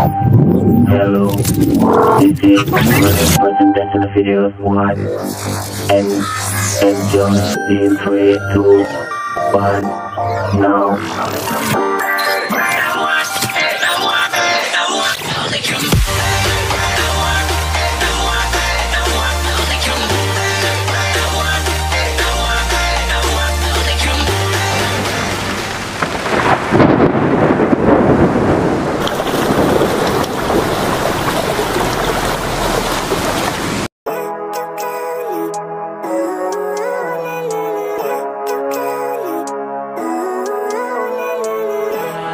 Hello, this is the present to the video of what and enjoy in 3, 2, 1, now.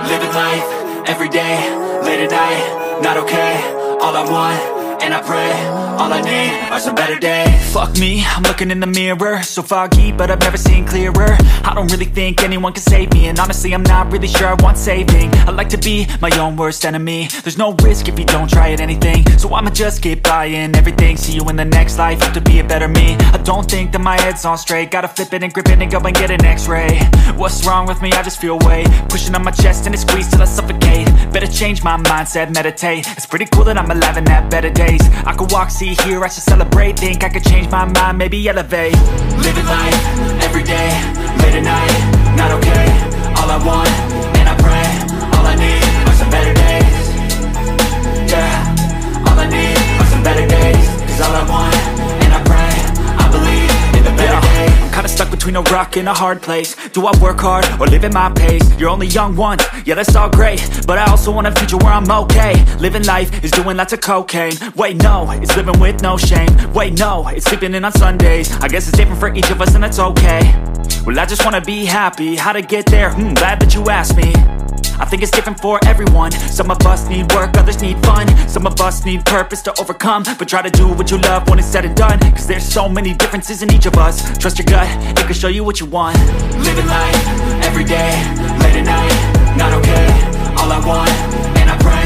Living life, every day, late at night, not okay. All I want, and I pray, all I need are some better days. Fuck me, I'm looking in the mirror, so foggy, but I've never seen clearer. I don't really think anyone can save me, and honestly I'm not really sure I want saving. I like to be my own worst enemy. There's no risk if you don't try at anything, so I'ma just keep buying everything. See you in the next life, have to be a better me. I don't think that my head's on straight, gotta flip it and grip it and go and get an x-ray. What's wrong with me? I just feel weight pushing on my chest and it squeezes till I suffocate. Better change my mindset, meditate. It's pretty cool that I'm alive and have better days. I could walk, see, hear, I should celebrate. Think I could change my mind, maybe elevate. Living life, every day, late at night, not okay. All I want, and I pray, all I need are some better days. Yeah, all I need are some better days. Cause all I want, and I pray, I believe in the better days. I'm kinda stuck between a rock and a hard place. Do I work hard or live at my pace? You're only young once, yeah that's all great, but I also want a future where I'm okay. Living life is doing lots of cocaine. Wait no, it's living with no shame. Wait no, it's sleeping in on Sundays. I guess it's different for each of us and that's okay. Well I just wanna be happy, how to get there? Glad that you asked me. I think it's different for everyone. Some of us need work, others need fun. Some of us need purpose to overcome. But try to do what you love when it's said and done. Cause there's so many differences in each of us. Trust your gut, it can show you what you want. Living life, every day, late at night, not okay. All I want, and I pray,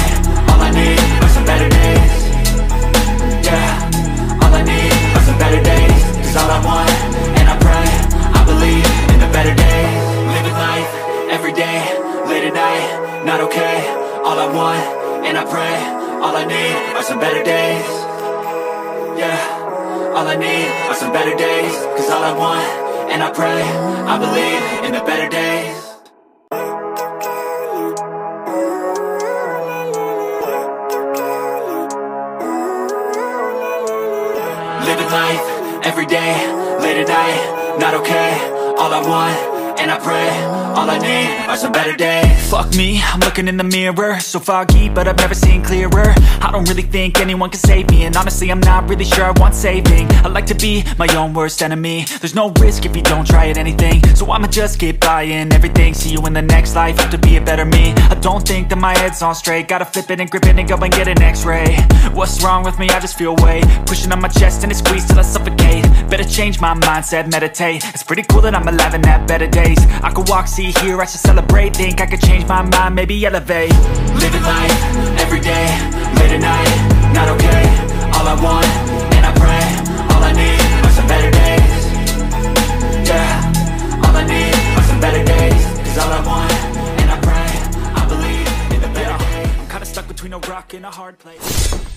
all I need are some better days. Yeah, all I need are some better days. Cause all I want, and I pray, I believe in the better days. Living life, every day, late at night, not okay. All I want, and I pray, all I need are some better days. Yeah, all I need are some better days. Cause all I want, and I pray, I believe in the better days. Living life, every day, late at night, not okay. All I want, and I pray, all I need are some better days. Fuck me, I'm looking in the mirror, so foggy, but I've never seen clearer. I don't really think anyone can save me, and honestly I'm not really sure I want saving. I like to be my own worst enemy. There's no risk if you don't try at anything, so I'ma just keep buying everything. See you in the next life, have to be a better me. I don't think that my head's on straight, gotta flip it and grip it and go and get an x-ray. What's wrong with me? I just feel weight pushing on my chest and it squeezes till I suffocate. Better change my mindset, meditate. It's pretty cool that I'm alive and have better days. I could walk, see, hear, I should celebrate. Think I could change my mind, maybe elevate. Living life, every day, late at night, not okay. All I want, and I pray, all I need are some better days. Yeah, all I need are some better days. Cause all I want, and I pray, I believe in the better days. I'm kinda stuck between a rock and a hard place.